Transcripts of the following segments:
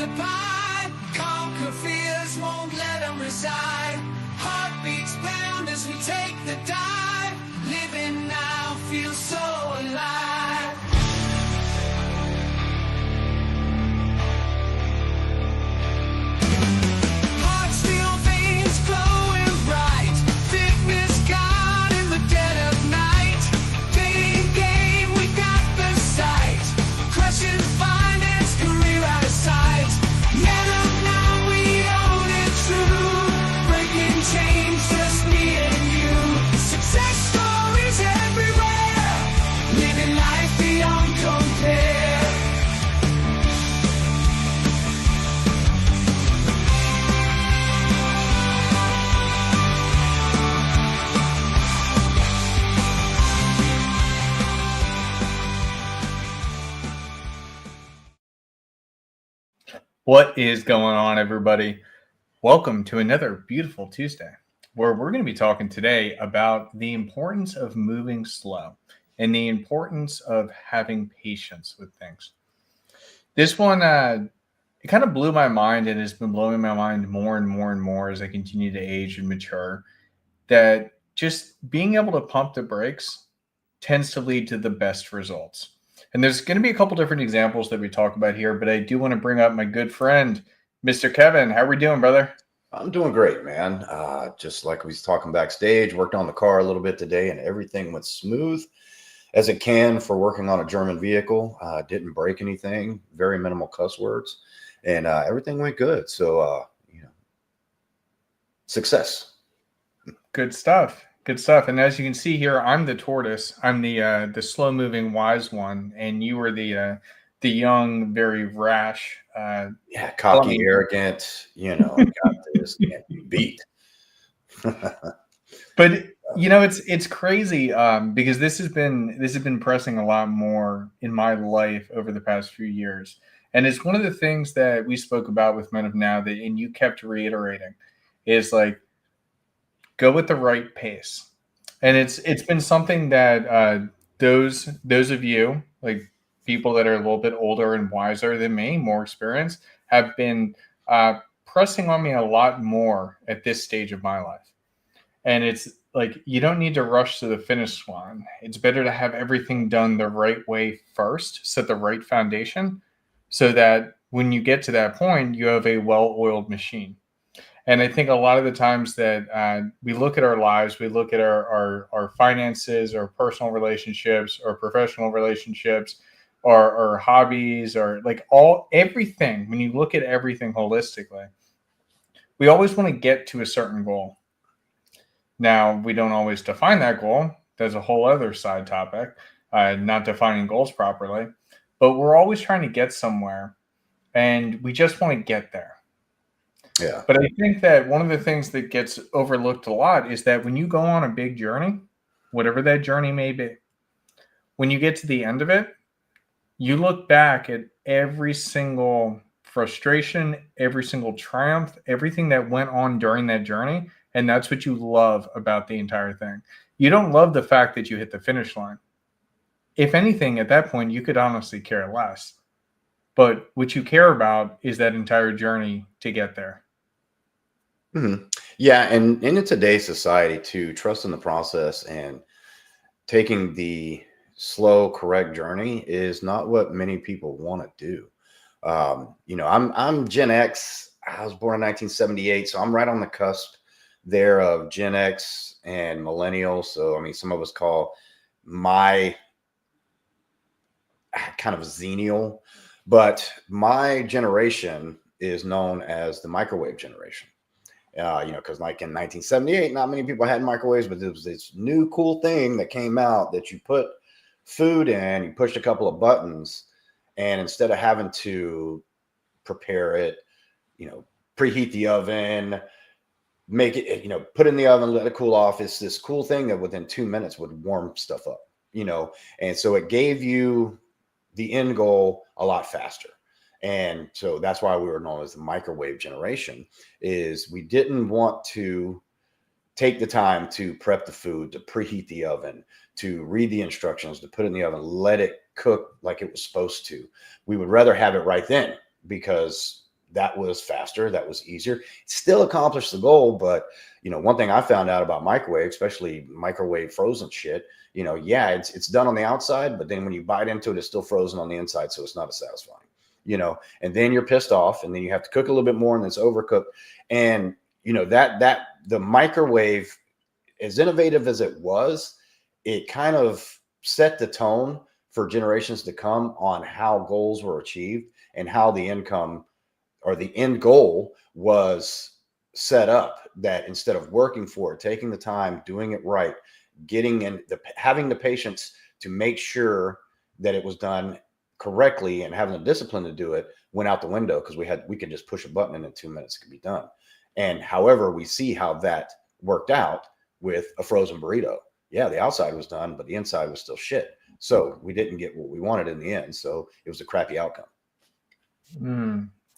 apart. Conquer fears, won't let them reside. Heartbeats pound as we take the dive. Living now feels so alive. Heart steel veins glowing bright. Fitness gone in the dead of night. Dating game, we got the sight. Crushing finance, career out of sight. Men of now, we own it true. Breaking change, just me and you. Success stories everywhere. Living life beyond compare. What is going on, everybody? Welcome to another beautiful Tuesday, where we're going to be talking today about the importance of moving slow and the importance of having patience with things. This one, it kind of blew my mind and has been blowing my mind more and more and more as I continue to age and mature, that just being able to pump the brakes tends to lead to the best results. And there's going to be a couple different examples that we talk about here, but I do want to bring up my good friend, Mr. Kevin. How are we doing, brother? I'm doing great, man. Just like we was talking backstage, worked on the car a little bit today, and everything went smooth as it can for working on a German vehicle. Didn't break anything, very minimal cuss words, and everything went good. So, success. Good stuff. Good stuff. And as you can see here, I'm the tortoise. I'm the slow moving wise one, and you were the young, very rash. Yeah, cocky, arrogant. Got this, can't be beat. But it's crazy because this has been pressing a lot more in my life over the past few years, and it's one of the things that we spoke about with Men of Now and you kept reiterating is like, go with the right pace. And it's been something that those of you, like people that are a little bit older and wiser than me, more experienced, have been pressing on me a lot more at this stage of my life. And it's like, you don't need to rush to the finish line. It's better to have everything done the right way first, set the right foundation, so that when you get to that point, you have a well-oiled machine. And I think a lot of the times that we look at our lives, we look at our finances, our personal relationships, our professional relationships, our hobbies, or like everything. When you look at everything holistically, we always want to get to a certain goal. Now, we don't always define that goal. There's a whole other side topic, not defining goals properly. But we're always trying to get somewhere, and we just want to get there. Yeah. But I think that one of the things that gets overlooked a lot is that when you go on a big journey, whatever that journey may be, when you get to the end of it, you look back at every single frustration, every single triumph, everything that went on during that journey, and that's what you love about the entire thing. You don't love the fact that you hit the finish line. If anything, at that point, you could honestly care less. But what you care about is that entire journey to get there. Mm-hmm. Yeah, and in today's society, to trust in the process and taking the slow, correct journey is not what many people want to do. I'm Gen X. I was born in 1978, so I'm right on the cusp there of Gen X and millennial. So, I mean, some of us call my kind of Xennial, but my generation is known as the microwave generation. Because like in 1978, not many people had microwaves, but it was this new cool thing that came out that you put food in, you pushed a couple of buttons, and instead of having to prepare it, preheat the oven, make it, put it in the oven, let it cool off. It's this cool thing that within 2 minutes would warm stuff up, and so it gave you the end goal a lot faster. And so that's why we were known as the microwave generation, is we didn't want to take the time to prep the food, to preheat the oven, to read the instructions, to put it in the oven, let it cook like it was supposed to. We would rather have it right then, because that was faster, that was easier. It still accomplished the goal, but one thing I found out about microwave, especially microwave frozen shit, yeah, it's done on the outside, but then when you bite into it, it's still frozen on the inside, so it's not as satisfying. And then you're pissed off, and then you have to cook a little bit more, and it's overcooked. And that the microwave, as innovative as it was, it kind of set the tone for generations to come on how goals were achieved and how the income or the end goal was set up. That instead of working for it, taking the time, doing it right, having the patience to make sure that it was done correctly and having the discipline to do it went out the window, because we could just push a button and in 2 minutes it could be done. And however, we see how that worked out with a frozen burrito. Yeah, the outside was done, but the inside was still shit. So we didn't get what we wanted in the end. So it was a crappy outcome.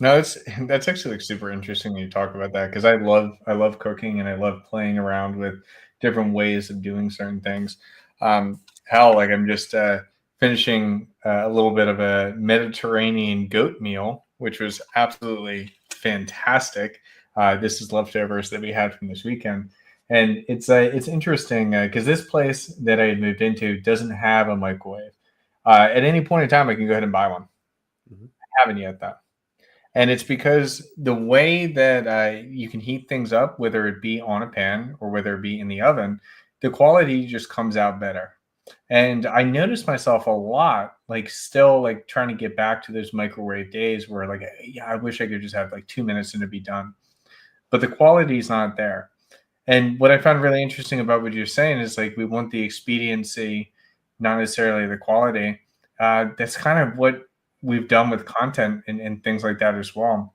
No, that's actually like super interesting when you talk about that, because I love cooking and I love playing around with different ways of doing certain things. Hell, like I'm just finishing a little bit of a Mediterranean goat meal, which was absolutely fantastic. This is leftovers that we had from this weekend. And it's interesting because this place that I had moved into doesn't have a microwave. At any point in time, I can go ahead and buy one. Mhm. I haven't yet, though. And it's because the way that you can heat things up, whether it be on a pan or whether it be in the oven, the quality just comes out better. And I noticed myself a lot, like still like trying to get back to those microwave days where like, yeah, I wish I could just have like 2 minutes and it'd be done. But the quality is not there. And what I found really interesting about what you're saying is like we want the expediency, not necessarily the quality. That's kind of what we've done with content and things like that as well.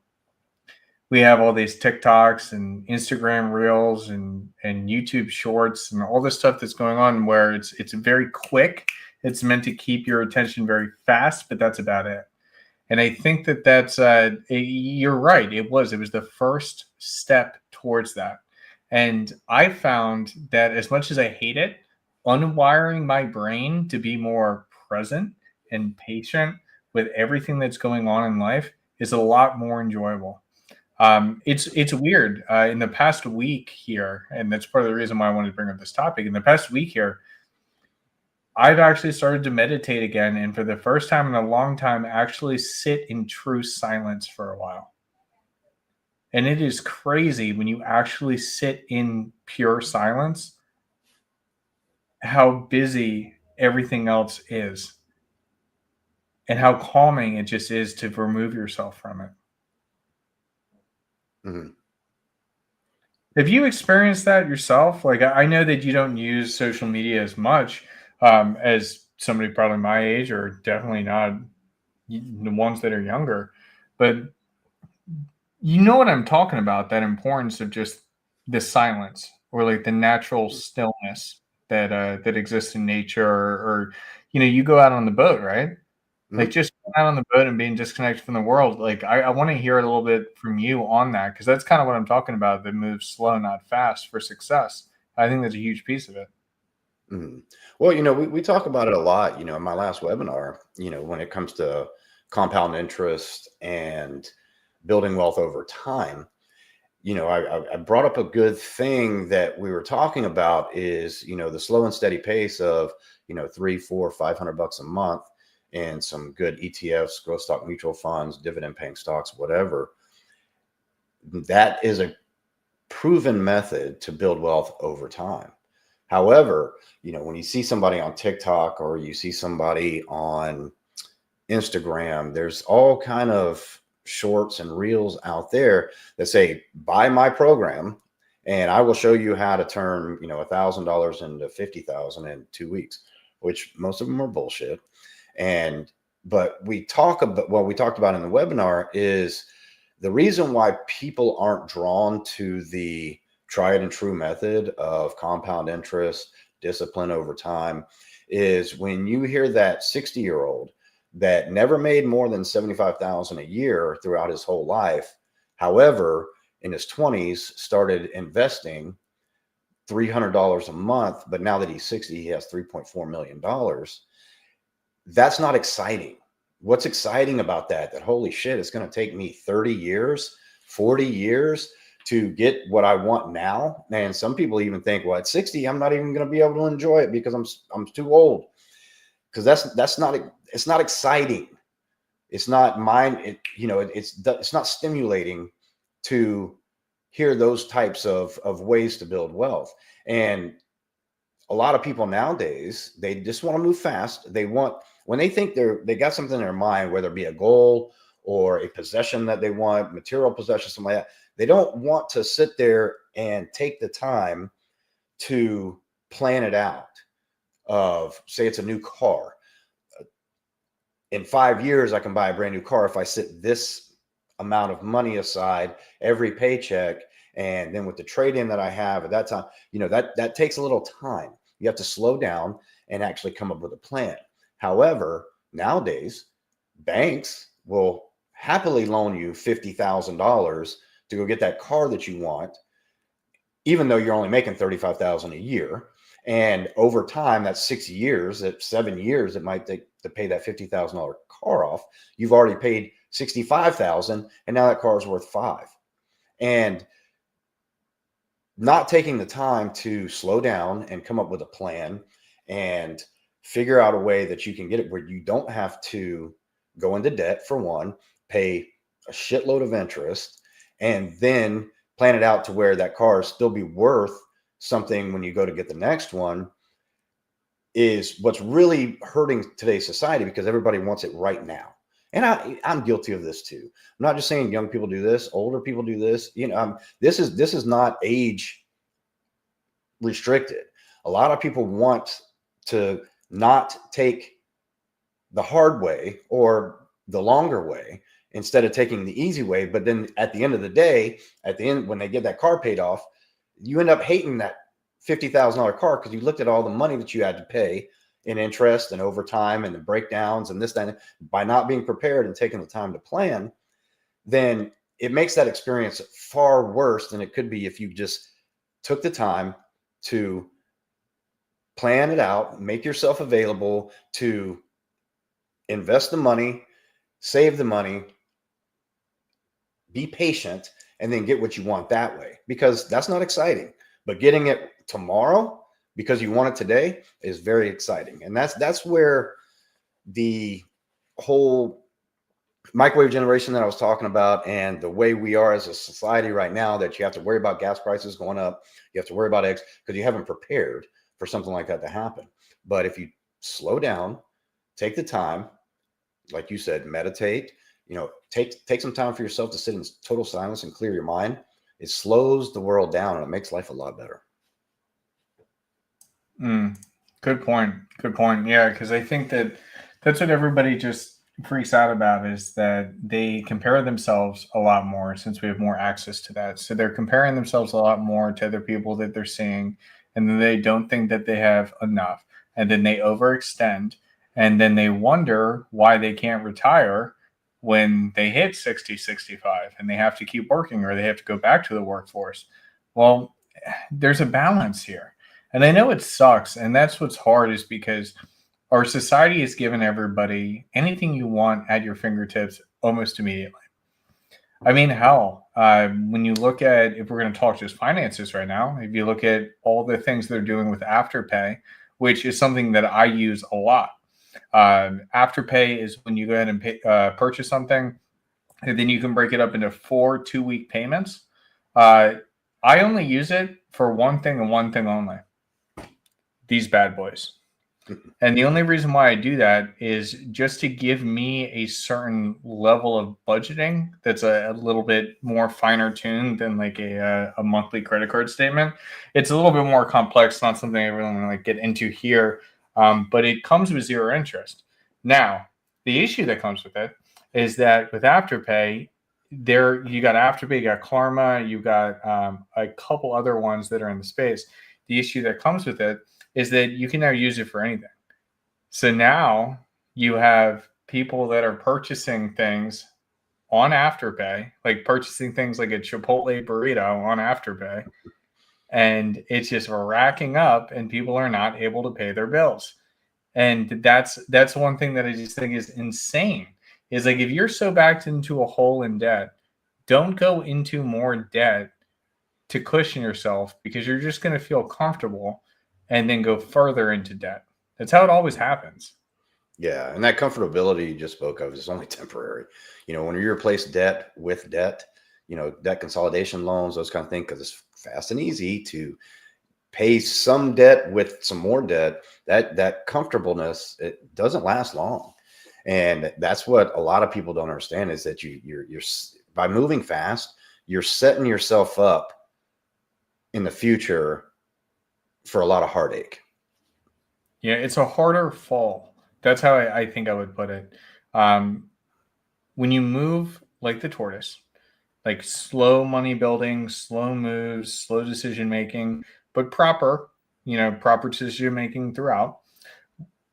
We have all these TikToks and Instagram Reels and YouTube Shorts and all this stuff that's going on where it's very quick. It's meant to keep your attention very fast, but that's about it. And I think that's you're right. It was the first step towards that. And I found that as much as I hate it, unwiring my brain to be more present and patient with everything that's going on in life is a lot more enjoyable. It's weird. In the past week here, and that's part of the reason why I wanted to bring up this topic. In the past week here, I've actually started to meditate again, and for the first time in a long time, actually sit in true silence for a while. And it is crazy when you actually sit in pure silence, how busy everything else is, and how calming it just is to remove yourself from it. Mhm. Have you experienced that yourself? Like, I know that you don't use social media as much as somebody probably my age, or definitely not the ones that are younger. But you know what I'm talking about, that importance of just the silence or like the natural stillness that exists in nature, or you go out on the boat, right? Like Mhm. just going out on the boat and being disconnected from the world. Like I want to hear a little bit from you on that, because that's kind of what I'm talking about. That moves slow, not fast, for success. I think that's a huge piece of it. Mhm. Well, we talk about it a lot, in my last webinar, when it comes to compound interest and building wealth over time. I brought up a good thing that we were talking about is, the slow and steady pace of, 3, 4, $500 a month and some good ETFs, growth stock mutual funds, dividend paying stocks, whatever. That is a proven method to build wealth over time. However, when you see somebody on TikTok or you see somebody on Instagram, there's all kind of shorts and reels out there that say, buy my program and I will show you how to turn, $1,000 into 50,000 in 2 weeks, which most of them are bullshit. But we talked about in the webinar is the reason why people aren't drawn to the tried and true method of compound interest, discipline over time, is when you hear that 60-year-old that never made more than 75,000 a year throughout his whole life. However, in his 20s, started investing $300 a month, but now that he's 60, he has $3.4 million. That's not exciting. what's exciting about that? That holy shit, it's going to take me 30 years, 40 years to get what I want now. And some people even think, well, at 60, I'm not even going to be able to enjoy it because I'm too old. Because that's not, it's not exciting. It's not mine. It's not stimulating to hear those types of ways to build wealth. And a lot of people nowadays, they just want to move fast. When they think they got something in their mind, whether it be a goal or a possession that they want, material possession, something like that, they don't want to sit there and take the time to plan it out. Of, say it's a new car. In 5 years, I can buy a brand new car if I set this amount of money aside every paycheck. And then with the trade-in that I have at that time, that takes a little time. You have to slow down and actually come up with a plan. However, nowadays, banks will happily loan you $50,000 to go get that car that you want, even though you're only making $35,000 a year. And over time, that's 6 years. At 7 years, it might take to pay that $50,000 car off. You've already paid $65,000, and now that car is worth $5,000. And not taking the time to slow down and come up with a plan and figure out a way that you can get it where you don't have to go into debt, for one, pay a shitload of interest, and then plan it out to where that car still be worth something when you go to get the next one, is what's really hurting today's society, because everybody wants it right now. And I'm guilty of this too. I'm not just saying young people do this, older people do this. This is not age restricted. A lot of people want to not take the hard way or the longer way instead of taking the easy way. But then at the end of the day, when they get that car paid off, you end up hating that $50,000 car because you looked at all the money that you had to pay in interest and overtime and the breakdowns and this, that, by not being prepared and taking the time to plan. Then it makes that experience far worse than it could be if you just took the time to plan it out, make yourself available to invest the money, save the money, be patient, and then get what you want that way, because that's not exciting. But getting it tomorrow because you want it today is very exciting. And that's where the whole microwave generation that I was talking about, and the way we are as a society right now, that you have to worry about gas prices going up, you have to worry about eggs, because you haven't prepared for something like that to happen. But if you slow down, take the time, like you said, meditate, take some time for yourself to sit in total silence and clear your mind. It slows the world down and it makes life a lot better. Good point. Good point. Yeah, because I think that's what everybody just freaks out about, is that they compare themselves a lot more since we have more access to that. So they're comparing themselves a lot more to other people that they're seeing, and then they don't think that they have enough, and then they overextend, and then they wonder why they can't retire when they hit 60, 65, and they have to keep working or they have to go back to the workforce. Well, there's a balance here. And I know it sucks. And that's what's hard, is because our society has given everybody anything you want at your fingertips almost immediately. I mean, hell, when you look at, if we're going to talk just finances right now, if you look at all the things they're doing with Afterpay, which is something that I use a lot. Afterpay is when you go ahead and purchase something, and then you can break it up into 4 2-week payments. I only use it for one thing and one thing only: these bad boys. And the only reason why I do that is just to give me a certain level of budgeting that's a little bit more finer tuned than like a monthly credit card statement. It's a little bit more complex, not something I really want to get into here. But it comes with 0 interest. Now, the issue that comes with it is that with Afterpay, you got Afterpay, you got Klarna, you got a couple other ones that are in the space. The issue that comes with it is that you can now use it for anything. So now you have people that are purchasing things on Afterpay, like purchasing things like a Chipotle burrito on Afterpay, and it's just racking up, and people are not able to pay their bills. And that's one thing that I just think is insane. Is like if you're so backed into a hole in debt, don't go into more debt to cushion yourself because you're just going to feel comfortable and then go further into debt. That's how it always happens. Yeah, and that comfortability you just spoke of is only temporary. When you replace debt with debt, debt consolidation loans, those kind of things, because it's fast and easy to pay some debt with some more debt. That comfortableness, it doesn't last long, and that's what a lot of people don't understand is that you're by moving fast, you're setting yourself up in the future for a lot of heartache. Yeah, it's a harder fall. That's how I think I would put it. When you move like the tortoise, like slow money building, slow moves, slow decision making, but proper, proper decision making throughout.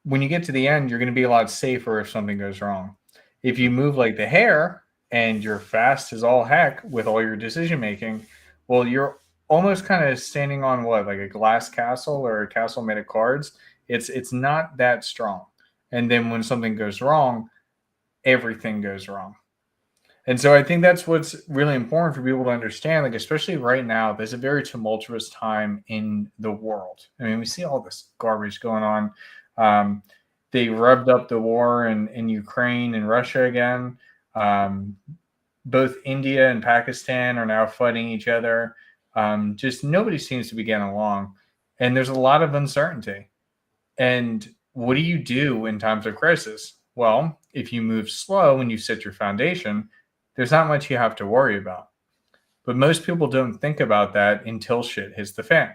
When you get to the end, you're going to be a lot safer if something goes wrong. If you move like the hare and you're fast as all heck with all your decision making, well, you're almost kind of standing on what, like a glass castle or a castle made of cards. It's not that strong. And then when something goes wrong, everything goes wrong. And so I think that's what's really important for people to understand, like, especially right now, there's a very tumultuous time in the world. I mean, we see all this garbage going on. They revved up the war in Ukraine and Russia again. Both India and Pakistan are now fighting each other. Just nobody seems to be getting along. And there's a lot of uncertainty. And what do you do in times of crisis? Well, if you move slow and you set your foundation, there's not much you have to worry about. But most people don't think about that until shit hits the fan.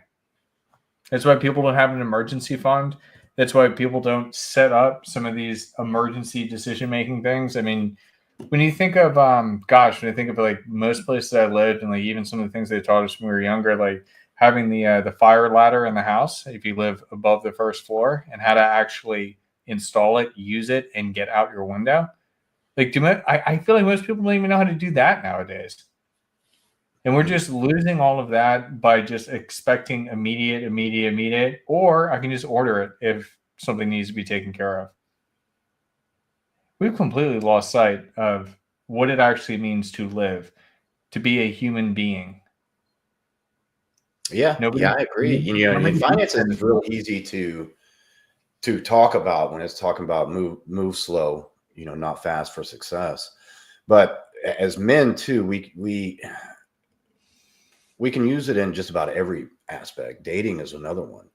That's why people don't have an emergency fund. That's why people don't set up some of these emergency decision-making things. I mean, when you think of, when I think of like most places I lived and like even some of the things they taught us when we were younger, like having the fire ladder in the house, if you live above the first floor, and how to actually install it, use it, and get out your window. Like, I feel like most people don't even know how to do that nowadays. And we're just losing all of that by just expecting immediate, or I can just order it if something needs to be taken care of. We've completely lost sight of what it actually means to live, to be a human being. Yeah, I agree. Finances is real easy to talk about when it's talking about move slow, not fast for success. But as men too, we can use it in just about every aspect. Dating is another one.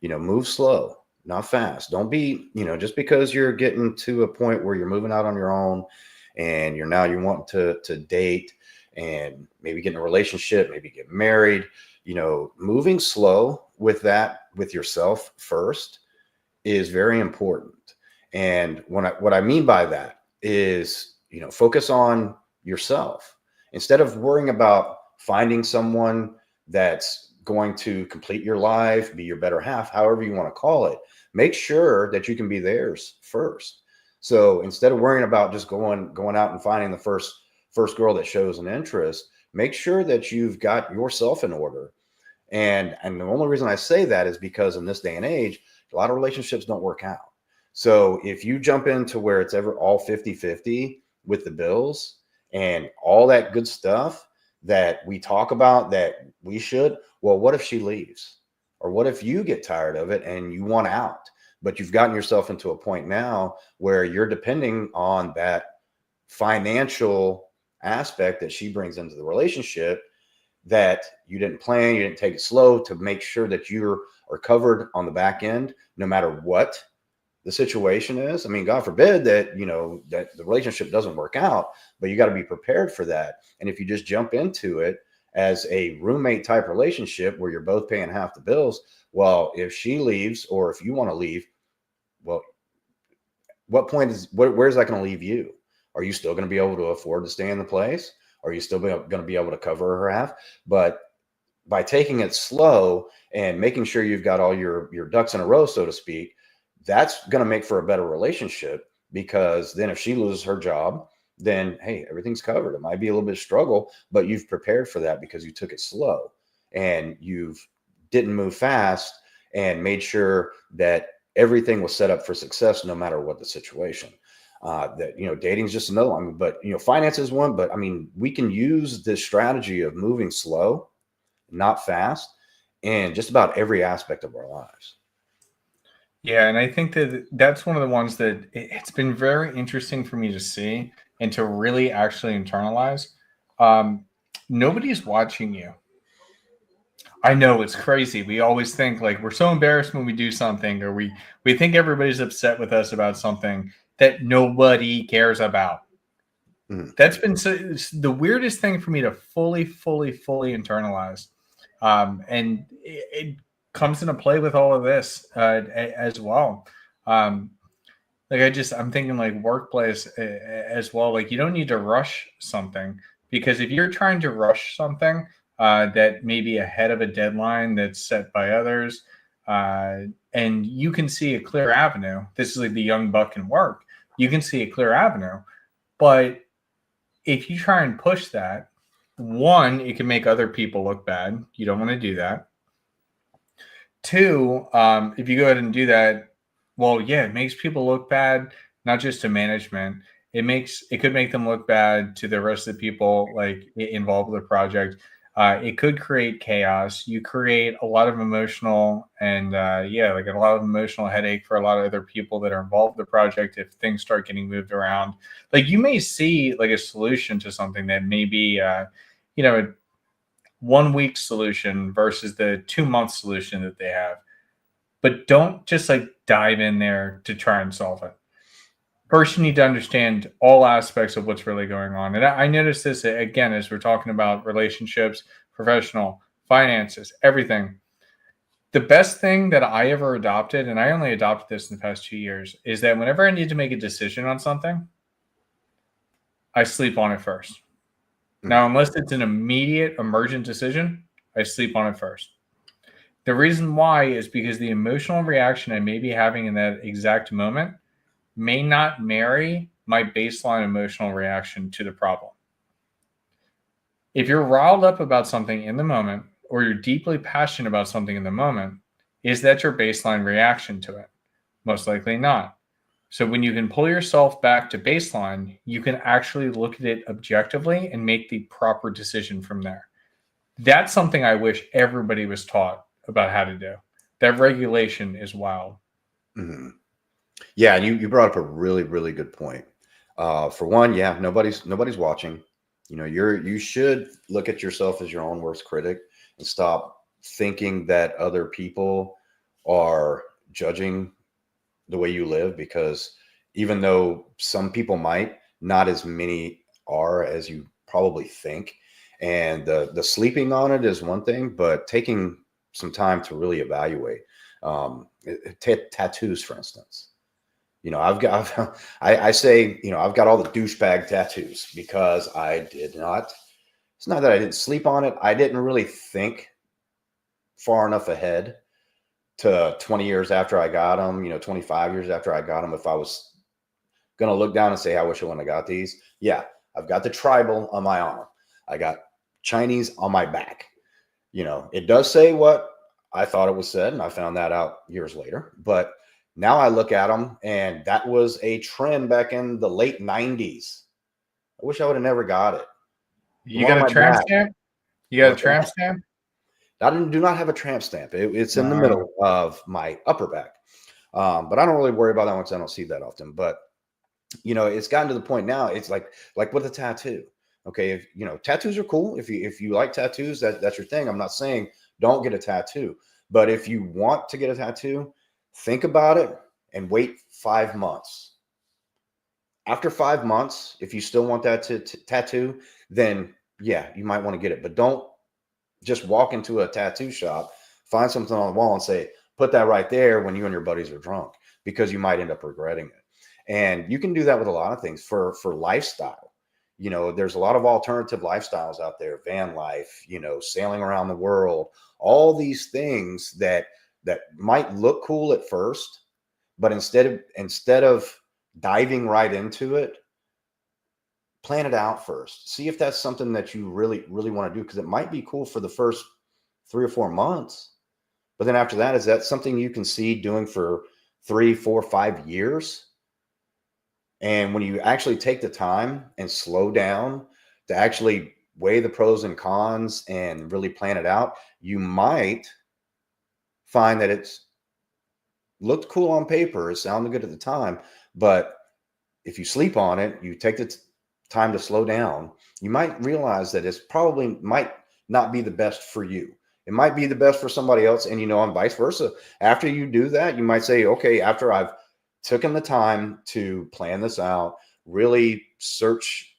Move slow, not fast. Don't be, just because you're getting to a point where you're moving out on your own and you want to date and maybe get in a relationship, maybe get married, moving slow with yourself first is very important. And what I mean by that is, focus on yourself instead of worrying about finding someone that's going to complete your life, be your better half, however you want to call it. Make sure that you can be theirs first. So instead of worrying about just going out and finding the first girl that shows an interest, make sure that you've got yourself in order. And the only reason I say that is because in this day and age, a lot of relationships don't work out. So if you jump into where it's ever all 50-50 with the bills and all that good stuff that we talk about that we should, well, what if she leaves? Or what if you get tired of it and you want out, but you've gotten yourself into a point now where you're depending on that financial aspect that she brings into the relationship that you didn't plan, you didn't take it slow to make sure that you are covered on the back end, no matter what the situation is. I mean, God forbid that, that the relationship doesn't work out, but you got to be prepared for that. And if you just jump into it as a roommate type relationship where you're both paying half the bills, well, if she leaves or if you want to leave, well, where's that going to leave you? Are you still going to be able to afford to stay in the place? Are you still going to be able to cover her half? But by taking it slow and making sure you've got all your ducks in a row, so to speak, that's going to make for a better relationship, because then if she loses her job, then, hey, everything's covered. It might be a little bit of struggle, but you've prepared for that because you took it slow and didn't move fast and made sure that everything was set up for success no matter what the situation. That, dating is just another one. But, finance is one. But I mean, we can use this strategy of moving slow, not fast, in just about every aspect of our lives. Yeah, and I think that that's one of the ones that it's been very interesting for me to see and to really actually internalize. Um, Nobody's watching you. I know it's crazy. We always think like we're so embarrassed when we do something, or we think everybody's upset with us about something that nobody cares about. Mhm. That's been it's the weirdest thing for me to fully internalize, and it comes into play with all of this as well. Um, like I'm thinking like workplace as well. Like you don't need to rush something, because if you're trying to rush something that may be ahead of a deadline that's set by others, and you can see a clear avenue. This is like the young buck in work. You can see a clear avenue, but if you try and push that, one, it can make other people look bad. You don't want to do that. Two, if you go ahead and do that, well, yeah, it makes people look bad, not just to management. It could make them look bad to the rest of the people like involved with the project. It could create chaos. You create a lot of emotional and like a lot of emotional headache for a lot of other people that are involved with the project if things start getting moved around. Like you may see like a solution to something that may be, 1 week solution versus the 2 month solution that they have. But don't just like dive in there to try and solve it. First, you need to understand all aspects of what's really going on. And I noticed this again as we're talking about relationships, professional, finances, everything. The best thing that I ever adopted, and I only adopted this in the past 2 years, is that whenever I need to make a decision on something, I sleep on it first. Now, unless it's an immediate emergent decision, I sleep on it first. The reason why is because the emotional reaction I may be having in that exact moment may not marry my baseline emotional reaction to the problem. If you're riled up about something in the moment, or you're deeply passionate about something in the moment, is that your baseline reaction to it? Most likely not. So when you can pull yourself back to baseline, you can actually look at it objectively and make the proper decision from there. That's something I wish everybody was taught about how to do. That regulation is wild. Mm-hmm. Yeah, and you brought up a really, really good point. For one, yeah, nobody's watching. You should look at yourself as your own worst critic and stop thinking that other people are judging the way you live, because even though some people might, not as many are as you probably think. And the sleeping on it is one thing, but taking some time to really evaluate. Tattoos, for instance. I've got, I say, I've got all the douchebag tattoos because it's not that I didn't sleep on it. I didn't really think far enough ahead to 20 years after I got them, 25 years after I got them. If I was going to look down and say, I wish I wouldn't have got these. Yeah. I've got the tribal on my arm. I got Chinese on my back. It does say what I thought it was said, and I found that out years later. But now I look at them, and that was a trend back in the late 90s. I wish I would have never got it. You got a tramp stamp? You got a tramp stamp? I do not have a tramp stamp. It's in the middle of my upper back. But I don't really worry about that once I don't see that often. But, it's gotten to the point now. It's like with a tattoo. Okay, if tattoos are cool. If you like tattoos, that's your thing. I'm not saying don't get a tattoo. But if you want to get a tattoo, think about it and wait 5 months. After 5 months, if you still want that tattoo, then yeah, you might want to get it. But don't just walk into a tattoo shop, find something on the wall and say, put that right there when you and your buddies are drunk, because you might end up regretting it. And you can do that with a lot of things for lifestyle. There's a lot of alternative lifestyles out there, van life, sailing around the world, all these things that might look cool at first, but instead of diving right into it, plan it out first. See if that's something that you really, really want to do, because it might be cool for the first 3 or 4 months. But then after that, is that something you can see doing for 3, 4, 5 years. And when you actually take the time and slow down to actually weigh the pros and cons and really plan it out, you might find that it's looked cool on paper, it sounded good at the time, but if you sleep on it, you take the time to slow down, you might realize that it's probably might not be the best for you. It might be the best for somebody else, and and vice versa. After you do that, you might say, okay, after I've taken the time to plan this out, really search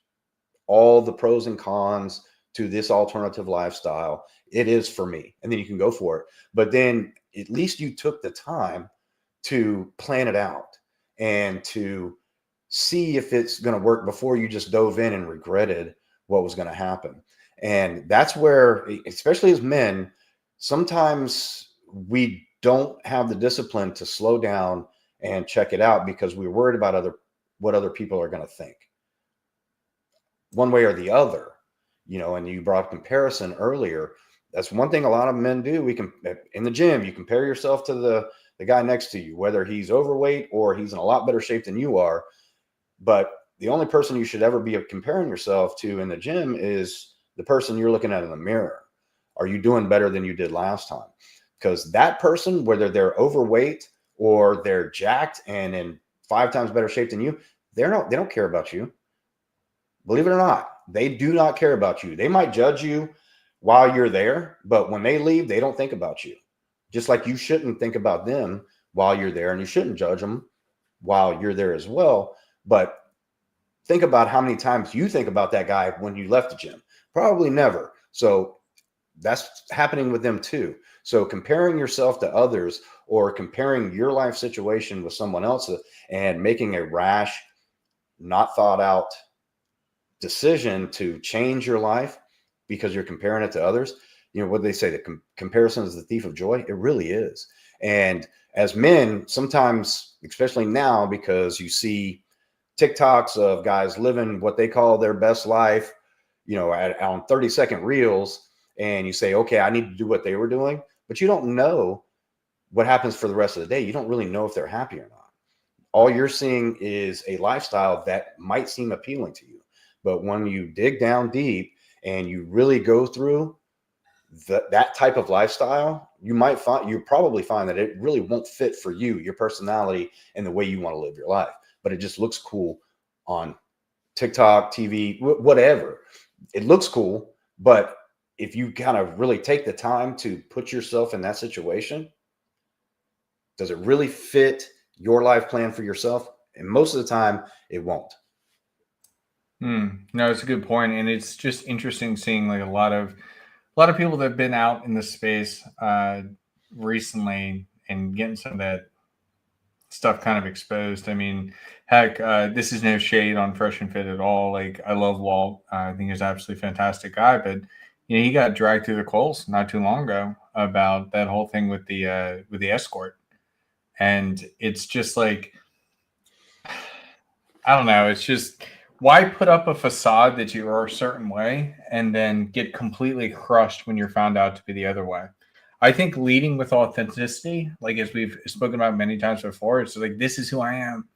all the pros and cons to this alternative lifestyle, it is for me. And then you can go for it. But then at least you took the time to plan it out and to see if it's going to work before you just dove in and regretted what was going to happen. And that's where, especially as men, sometimes we don't have the discipline to slow down and check it out because we're worried about what other people are going to think one way or the other, and you brought up comparison earlier. That's one thing a lot of men do. We can, in the gym, you compare yourself to the guy next to you, whether he's overweight or he's in a lot better shape than you are. But the only person you should ever be comparing yourself to in the gym is the person you're looking at in the mirror. Are you doing better than you did last time? Because that person, whether they're overweight or they're jacked and in 5 times better shape than you, they don't care about you. Believe it or not, they do not care about you. They might judge you while you're there, but when they leave, they don't think about you. Just like you shouldn't think about them while you're there, and you shouldn't judge them while you're there as well. But think about how many times you think about that guy when you left the gym. Probably never. So that's happening with them too. So comparing yourself to others or comparing your life situation with someone else's and making a rash, not thought out decision to change your life because you're comparing it to others. What do they say? That comparison is the thief of joy. It really is. And as men, sometimes, especially now, because you see TikToks of guys living what they call their best life, on 30-second reels, and you say, okay, I need to do what they were doing, but you don't know what happens for the rest of the day. You don't really know if they're happy or not. All you're seeing is a lifestyle that might seem appealing to you. But when you dig down deep and you really go through that type of lifestyle, you probably find that it really won't fit for you, your personality, and the way you want to live your life. But it just looks cool on TikTok, TV, whatever. It looks cool, but if you kind of really take the time to put yourself in that situation, does it really fit your life plan for yourself? And most of the time, it won't. No, it's a good point, and it's just interesting seeing like a lot of people that have been out in the space recently and getting some of that stuff kind of exposed. I mean, heck, this is no shade on Fresh and Fit at all. Like, I love Walt. I think he's an absolutely fantastic guy, but he got dragged through the coals not too long ago about that whole thing with the escort, and it's just like, I don't know. It's just, why put up a facade that you are a certain way and then get completely crushed when you're found out to be the other way? I think leading with authenticity, like as we've spoken about many times before, it's like, this is who I am.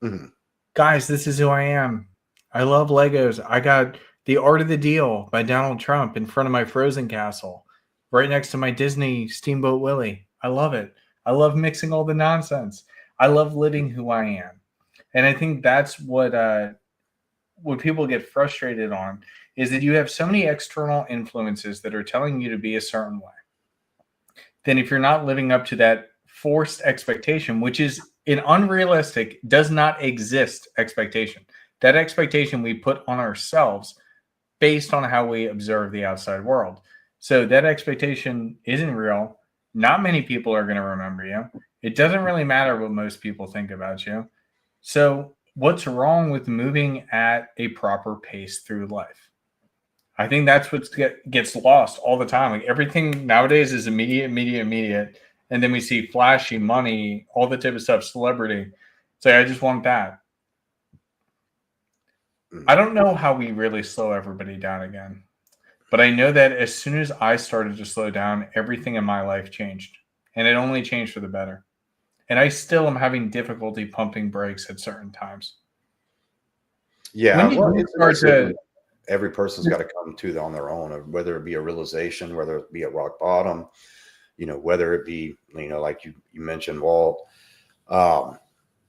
Mm-hmm. Guys, this is who I am. I love Legos. I got The Art of the Deal by Donald Trump in front of my Frozen castle, right next to my Disney Steamboat Willie. I love it. I love mixing all the nonsense. I love living who I am. And I think that's what people get frustrated on, is that you have so many external influences that are telling you to be a certain way. Then if you're not living up to that forced expectation, which is an unrealistic, does not exist expectation, that expectation we put on ourselves based on how we observe the outside world. So that expectation isn't real. Not many people are going to remember you. It doesn't really matter what most people think about you. So what's wrong with moving at a proper pace through life? I think that's what gets lost all the time. Like, everything nowadays is immediate. And then we see flashy money, all the type of stuff, celebrity. It's like, I just want that. I don't know how we really slow everybody down again. But I know that as soon as I started to slow down, everything in my life changed. And it only changed for the better. and I still am having difficulty pumping brakes at certain times. Yeah, When did well, you it's a start decision to? every person's got to come to on their own, whether it be a realization, whether it be a rock bottom, whether it be, like you mentioned, Walt. Um,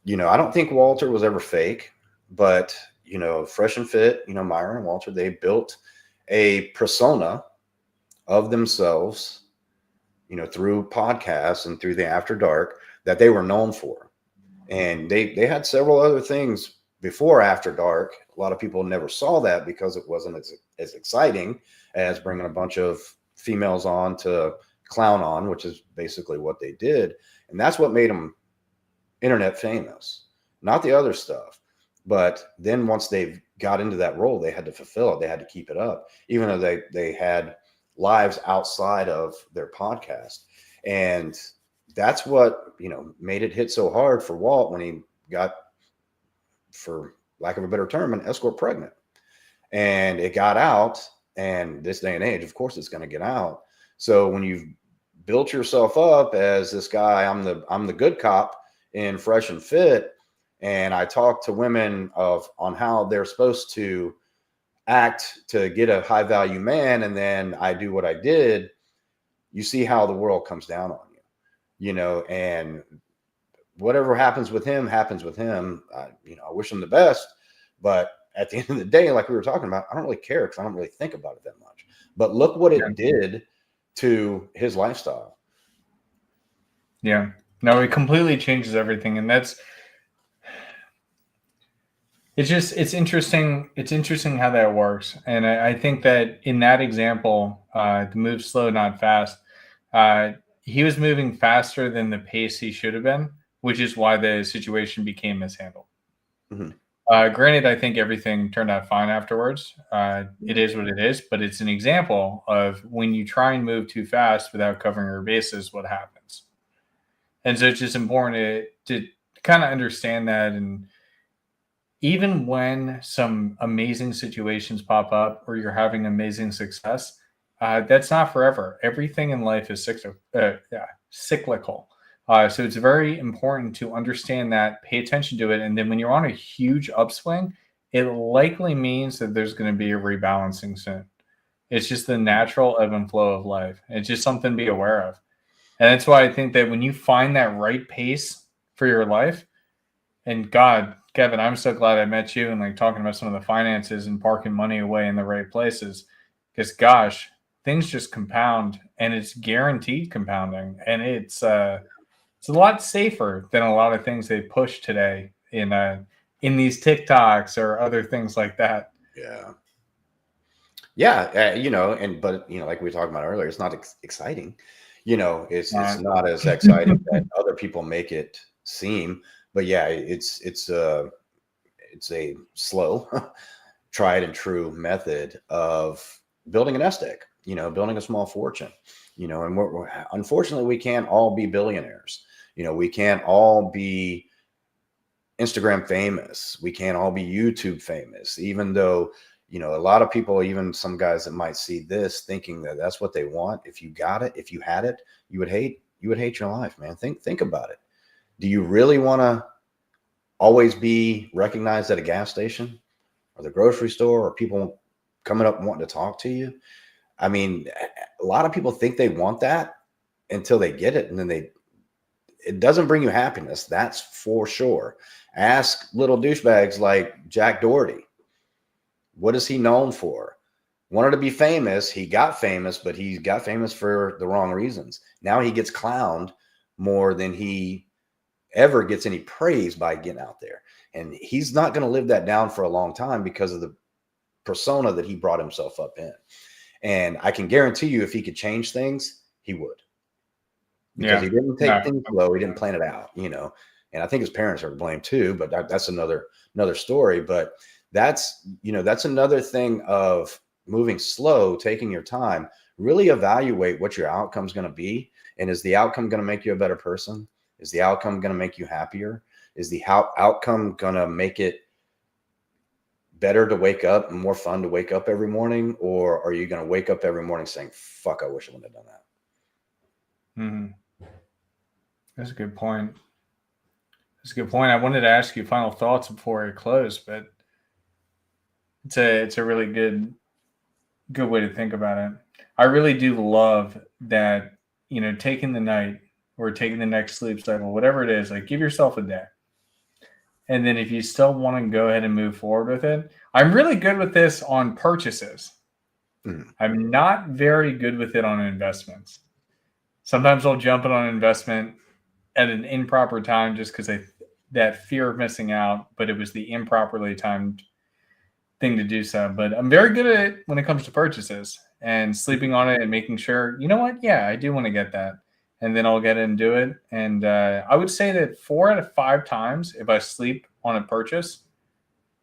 I don't think Walter was ever fake, but Fresh and Fit, Myron and Walter, they built a persona of themselves, through podcasts and through the After Dark that they were known for. And they had several other things before After Dark. A lot of people never saw that because it wasn't as exciting as bringing a bunch of females on to clown on, which is basically what they did. And that's what made them internet famous, not the other stuff. But then once they got into that role, they had to fulfill it. They had to keep it up, even though they had lives outside of their podcast. And that's what, made it hit so hard for Walt when he got, for lack of a better term, an escort pregnant. And it got out. And this day and age, of course, it's going to get out. So when you've built yourself up as this guy, I'm the good cop in Fresh and Fit, and I talk to women on how they're supposed to act to get a high value man, and then I do what I did, you see how the world comes down on you, and whatever happens with him happens with him. I wish him the best, but at the end of the day, like we were talking about, I don't really care because I don't really think about it that much. But look what it did to his lifestyle. Yeah. No, it completely changes everything. And it's interesting. It's interesting how that works. And I think that in that example, the move slow, not fast, he was moving faster than the pace he should have been, which is why the situation became mishandled. Mm-hmm. Granted, I think everything turned out fine afterwards. It is what it is, but it's an example of when you try and move too fast without covering your bases, what happens. And so it's just important to kind of understand that. And even when some amazing situations pop up or you're having amazing success, that's not forever. Everything in life is cyclical. So it's very important to understand that, pay attention to it. And then when you're on a huge upswing, it likely means that there's going to be a rebalancing soon. It's just the natural ebb and flow of life. It's just something to be aware of. And that's why I think that when you find that right pace for your life, and God, Kevin, I'm so glad I met you and like talking about some of the finances and parking money away in the right places, because gosh, things just compound, and it's guaranteed compounding. And it's a lot safer than a lot of things they push today in these TikToks or other things like that. Yeah. But like we were talking about earlier, it's not exciting. It's not as exciting that other people make it seem. But yeah, it's a slow, tried and true method of building a nest egg. Building a small fortune. And unfortunately, we can't all be billionaires. We can't all be Instagram famous. We can't all be YouTube famous, even though, a lot of people, even some guys that might see this thinking that that's what they want. If you got it, if you had it, you would hate your life, man. Think about it. Do you really want to always be recognized at a gas station or the grocery store, or people coming up and wanting to talk to you? I mean, a lot of people think they want that until they get it. And then it doesn't bring you happiness. That's for sure. Ask little douchebags like Jack Doherty. What is he known for? Wanted to be famous. He got famous, but he got famous for the wrong reasons. Now he gets clowned more than he ever gets any praise by getting out there. And he's not going to live that down for a long time because of the persona that he brought himself up in. And I can guarantee you, if he could change things, he would. Because he didn't take things slow. He didn't plan it out, And I think his parents are to blame too, but that's another story. But that's another thing of moving slow, taking your time, really evaluate what your outcome is going to be. And is the outcome going to make you a better person? Is the outcome going to make you happier? Is the outcome going to make it better to wake up and more fun to wake up every morning? Or are you going to wake up every morning saying, fuck, I wish I wouldn't have done that? Mm-hmm. That's a good point. That's a good point. I wanted to ask you final thoughts before I close, but it's a really good way to think about it. I really do love that, taking the night or taking the next sleep cycle, whatever it is, like give yourself a day. And then if you still want to go ahead and move forward with it, I'm really good with this on purchases. I'm not very good with it on investments. Sometimes I'll jump in on an investment at an improper time just because that fear of missing out, but it was the improperly timed thing to do so. But I'm very good at it when it comes to purchases and sleeping on it and making sure, you know what? Yeah, I do want to get that. And then I'll get in and do it. And I would say that 4 out of 5 times, if I sleep on a purchase,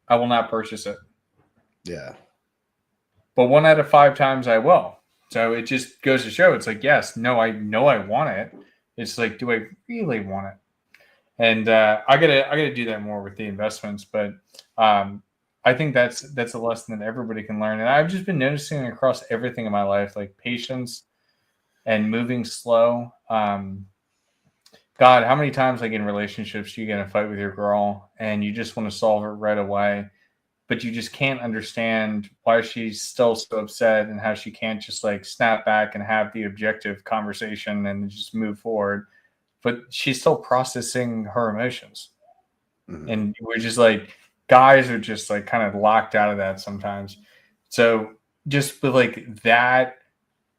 I will not purchase it. Yeah. But 1 out of 5 times I will. So it just goes to show it's like, yes, no, I know I want it. It's like, do I really want it? And I gotta do that more with the investments. But I think that's a lesson that everybody can learn. And I've just been noticing across everything in my life, like patience and moving slow. God, how many times like in relationships you get in a fight with your girl and you just want to solve it right away, but you just can't understand why she's still so upset and how she can't just like snap back and have the objective conversation and just move forward. But she's still processing her emotions. And we're just like, guys are just like kind of locked out of that sometimes. So just with like that,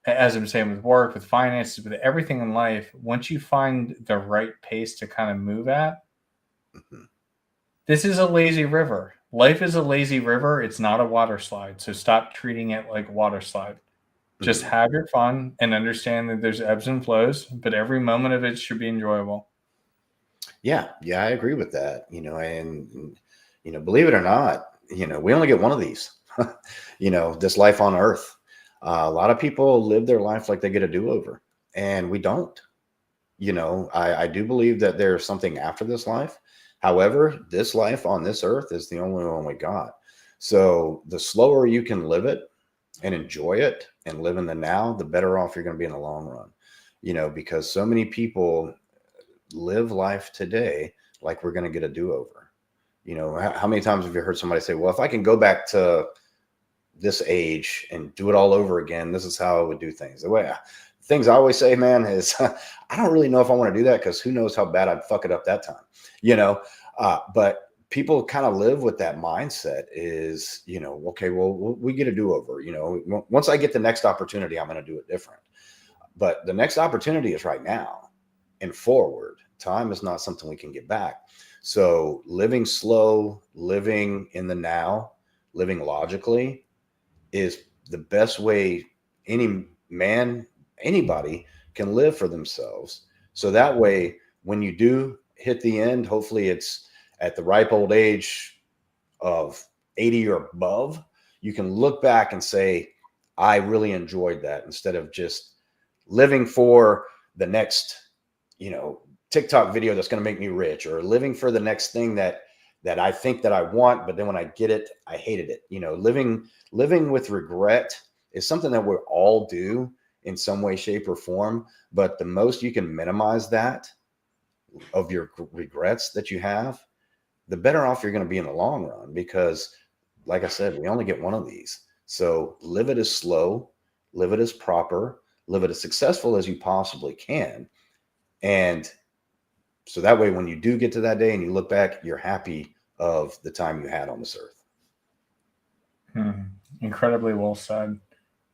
as I'm saying, with work, with finances, with everything in life, once you find the right pace to kind of move at, this is a lazy river. Life is a lazy river. It's not a water slide. So stop treating it like a water slide. Just have your fun and understand that there's ebbs and flows, but every moment of it should be enjoyable. Yeah, I agree with that. And believe it or not, we only get one of these. This life on Earth. A lot of people live their life like they get a do-over, and we don't. I do believe that there's something after this life. However, this life on this earth is the only one we got. So the slower you can live it and enjoy it and live in the now, the better off you're going to be in the long run. Because so many people live life today like we're going to get a do-over. How many times have you heard somebody say, well, if I can go back to this age and do it all over again, this is how I would do things. The way things I always say, man, is I don't really know if I want to do that, because who knows how bad I'd fuck it up that time, but people kind of live with that mindset is, okay, well, we get a do-over, once I get the next opportunity, I'm going to do it different. But the next opportunity is right now and forward. Time is not something we can get back. So living slow, living in the now, living logically is the best way anybody can live for themselves. So that way, when you do hit the end, hopefully it's at the ripe old age of 80 or above, you can look back and say, I really enjoyed that, instead of just living for the next, TikTok video that's going to make me rich, or living for the next thing that I think that I want, but then when I get it, I hated it. Living with regret is something that we all do in some way, shape, or form. But the most you can minimize that of your regrets that you have, the better off you're going to be in the long run. Because like I said, we only get one of these. So live it as slow, live it as proper, live it as successful as you possibly can. And so that way, when you do get to that day and you look back, you're happy of the time you had on this earth. Incredibly well said.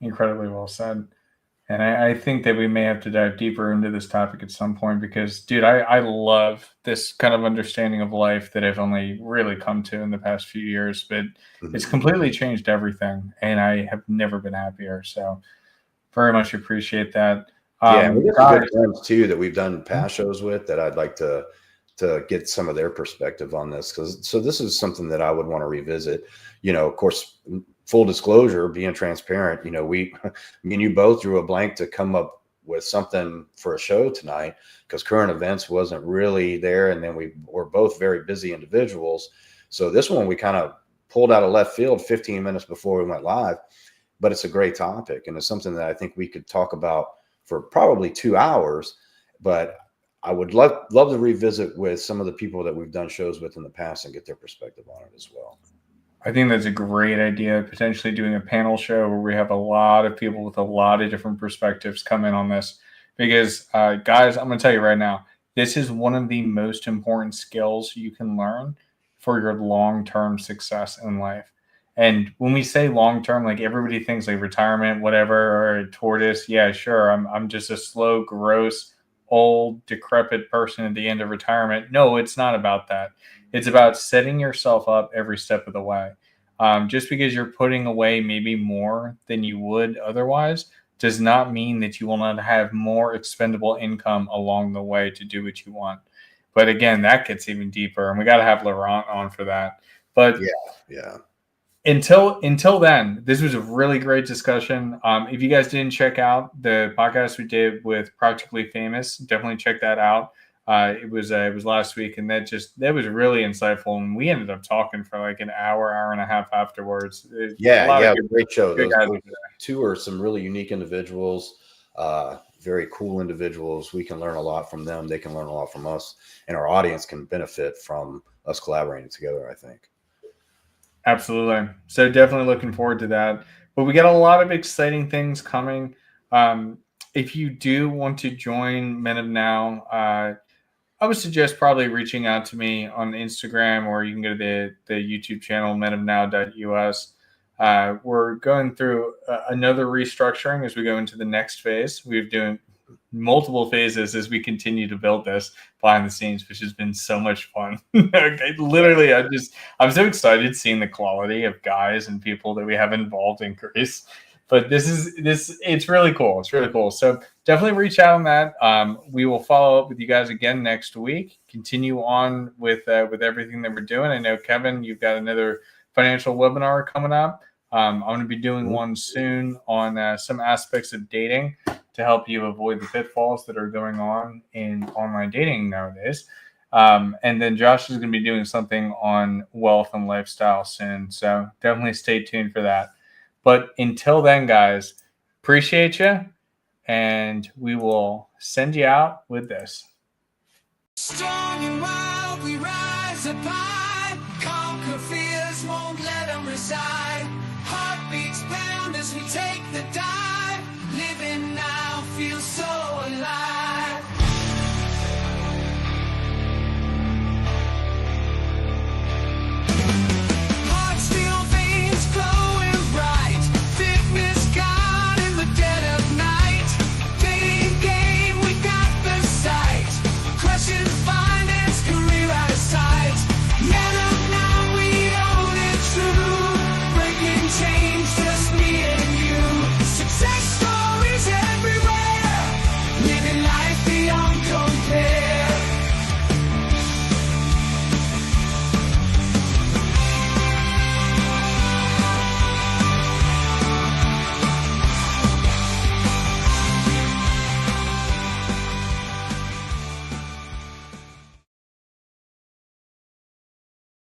Incredibly well said. And I think that we may have to dive deeper into this topic at some point, because, dude, I love this kind of understanding of life that I've only really come to in the past few years, but it's completely changed everything, and I have never been happier. So very much appreciate that. Yeah, we got good friends too that we've done past shows with, that I'd like to get some of their perspective on this, so this is something that I would want to revisit. Of course, full disclosure, being transparent, me and you both drew a blank to come up with something for a show tonight, because current events wasn't really there, and then we were both very busy individuals. So this one we kind of pulled out of left field 15 minutes before we went live, but it's a great topic, and it's something that I think we could talk about for probably 2 hours. But I would love to revisit with some of the people that we've done shows with in the past and get their perspective on it as well. I think that's a great idea, potentially doing a panel show where we have a lot of people with a lot of different perspectives come in on this. Because, guys, I'm going to tell you right now, this is one of the most important skills you can learn for your long-term success in life. And when we say long-term, like everybody thinks like retirement, whatever, or a tortoise. Yeah, sure. I'm just a slow, gross, old, decrepit person at the end of retirement. No, it's not about that. It's about setting yourself up every step of the way. Just because you're putting away maybe more than you would otherwise does not mean that you will not have more expendable income along the way to do what you want. But again, that gets even deeper, and we got to have Laurent on for that. But Yeah. until then, this was a really great discussion. If you guys didn't check out the podcast we did with Practically Famous, definitely check that out. It was last week, and that was really insightful. And we ended up talking for like an hour and a half afterwards. Great show. Those two are some really unique individuals, very cool individuals. We can learn a lot from them. They can learn a lot from us, and our audience can benefit from us collaborating together, I think. Absolutely. So definitely looking forward to that. But we got a lot of exciting things coming. If you do want to join Men of Now, I would suggest probably reaching out to me on Instagram, or you can go to the YouTube channel, menofnow.us. We're going through another restructuring as we go into the next phase. We're doing multiple phases as we continue to build this behind the scenes, which has been so much fun. Literally, I'm so excited seeing the quality of guys and people that we have involved increase. But it's really cool. It's really cool. So definitely reach out on that. We will follow up with you guys again next week. Continue on with everything that we're doing. I know, Kevin, you've got another financial webinar coming up. I'm going to be doing one soon on some aspects of dating to help you avoid the pitfalls that are going on in online dating nowadays. And then Josh is going to be doing something on wealth and lifestyle soon. So definitely stay tuned for that. But until then, guys, appreciate you, and we will send you out with this. Strong and wild, we rise up high. Conquer fears, won't let them reside.